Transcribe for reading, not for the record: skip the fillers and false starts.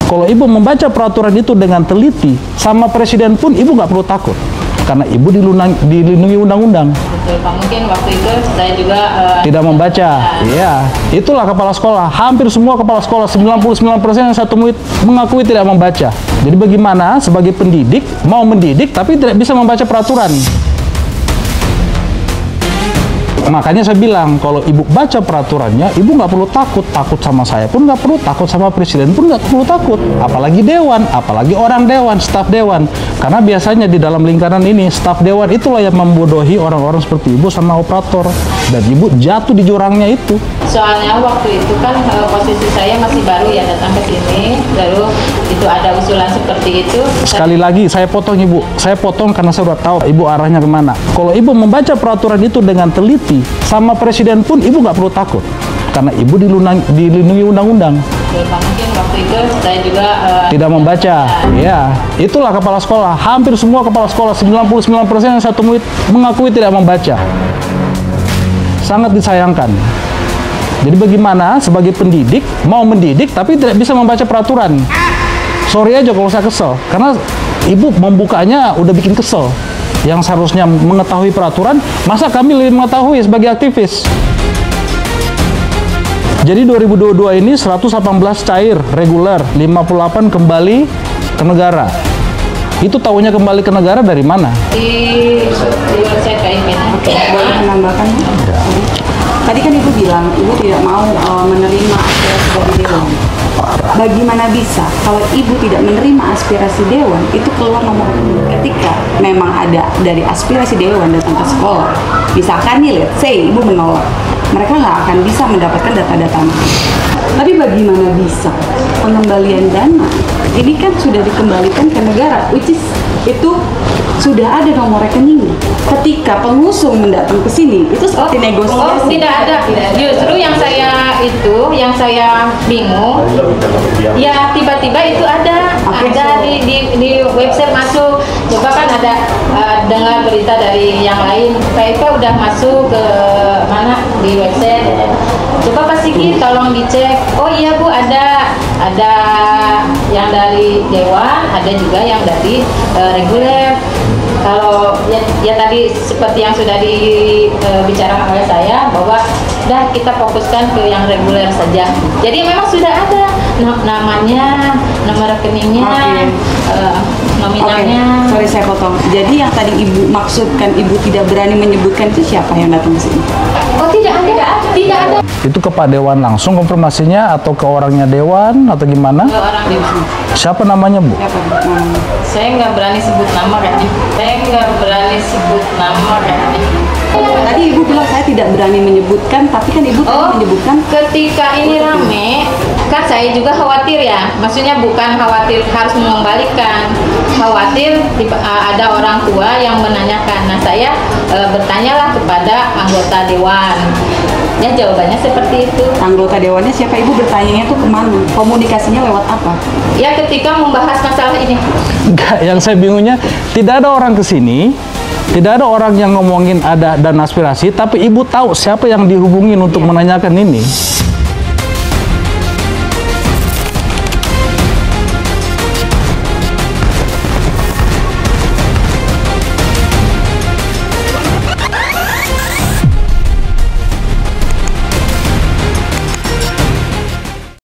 Kalau ibu membaca peraturan itu dengan teliti, sama presiden pun ibu nggak perlu takut. Karena ibu dilindungi undang-undang. Betul Pak, mungkin waktu itu saya juga tidak membaca. Iya, itulah kepala sekolah. Hampir semua kepala sekolah, 99% yang satu murid mengakui tidak membaca. Jadi bagaimana sebagai pendidik, mau mendidik tapi tidak bisa membaca peraturan. Makanya saya bilang, kalau ibu baca peraturannya, ibu nggak perlu takut. Takut sama saya pun nggak perlu, takut sama presiden pun nggak perlu takut. Apalagi dewan, apalagi orang dewan, staf dewan. Karena biasanya di dalam lingkaran ini, staf dewan itulah yang membodohi orang-orang seperti ibu sama operator. Dan ibu jatuh di jurangnya itu. Soalnya waktu itu kan posisi saya masih baru ya datang ke sini, lalu itu ada usulan seperti itu. Sekali lagi, saya potong ibu. Saya potong karena saya sudah tahu ibu arahnya kemana. Kalau ibu membaca peraturan itu dengan teliti, sama presiden pun ibu nggak perlu takut karena ibu dilindungi undang-undang. Mungkin waktu itu saya juga tidak membaca. Ya, itulah kepala sekolah. Hampir semua kepala sekolah, 99% yang satu murid mengakui tidak membaca. Sangat disayangkan. Jadi bagaimana sebagai pendidik mau mendidik tapi tidak bisa membaca peraturan. Sorry aja kalau saya kesel karena ibu membukanya udah bikin kesel. Yang seharusnya mengetahui peraturan, masa kami lebih mengetahui sebagai aktivis. Jadi 2022 ini 118 cair, reguler, 58 kembali ke negara. Itu tahunya kembali ke negara dari mana? Di website KIP. Oke, boleh menambahkan? Ya. Tadi kan ibu bilang ibu tidak mau menerima aspirasi dari dewan. Bagaimana bisa kalau ibu tidak menerima aspirasi dewan itu keluar nomor ketika memang ada dari aspirasi dewan datang ke sekolah, misalkan nih let's say ibu menolak, mereka nggak akan bisa mendapatkan data-data. Tapi bagaimana bisa pengembalian dana ini kan sudah dikembalikan ke negara, which is itu sudah ada nomor rekeningnya. Ketika pengusung mendatang ke sini itu seperti negosiasi. Tidak ada. Justru yang saya bingung. Ya tiba-tiba itu ada di website masuk. Coba kan ada dengar berita dari yang lain. KIP udah masuk ke mana di website. Coba Pak Siki tolong dicek. Oh iya Bu, ada yang dari dewan, ada juga yang dari reguler. Kalau ya tadi seperti yang sudah dibicarakan oleh saya bahwa dah kita fokuskan ke yang reguler saja. Jadi memang sudah ada namanya, nomor rekeningnya, nominalnya. Sorry saya potong. Jadi yang tadi ibu maksudkan ibu tidak berani menyebutkan itu siapa yang datang ke sini? Oh tidak ada. Itu ke Pak Dewan langsung konfirmasinya atau ke orangnya Dewan atau gimana? Ke orang Dewan. Siapa namanya Bu? Saya nggak berani sebut nama kayaknya. Tadi ibu bilang saya tidak berani menyebutkan, tapi kan ibu tadi menyebutkan. Ketika ini rame, kan saya juga khawatir ya. Maksudnya bukan khawatir harus mengembalikan, khawatir ada orang tua yang menanyakan. Nah saya bertanyalah kepada anggota dewan. Ya jawabannya seperti itu. Anggota dewannya siapa? Ibu bertanyanya tuh kemana? Komunikasinya lewat apa? Ya ketika membahas masalah ini. Enggak, yang saya bingungnya tidak ada orang kesini, tidak ada orang yang ngomongin ada dan aspirasi, tapi ibu tahu siapa yang dihubungin untuk menanyakan ini.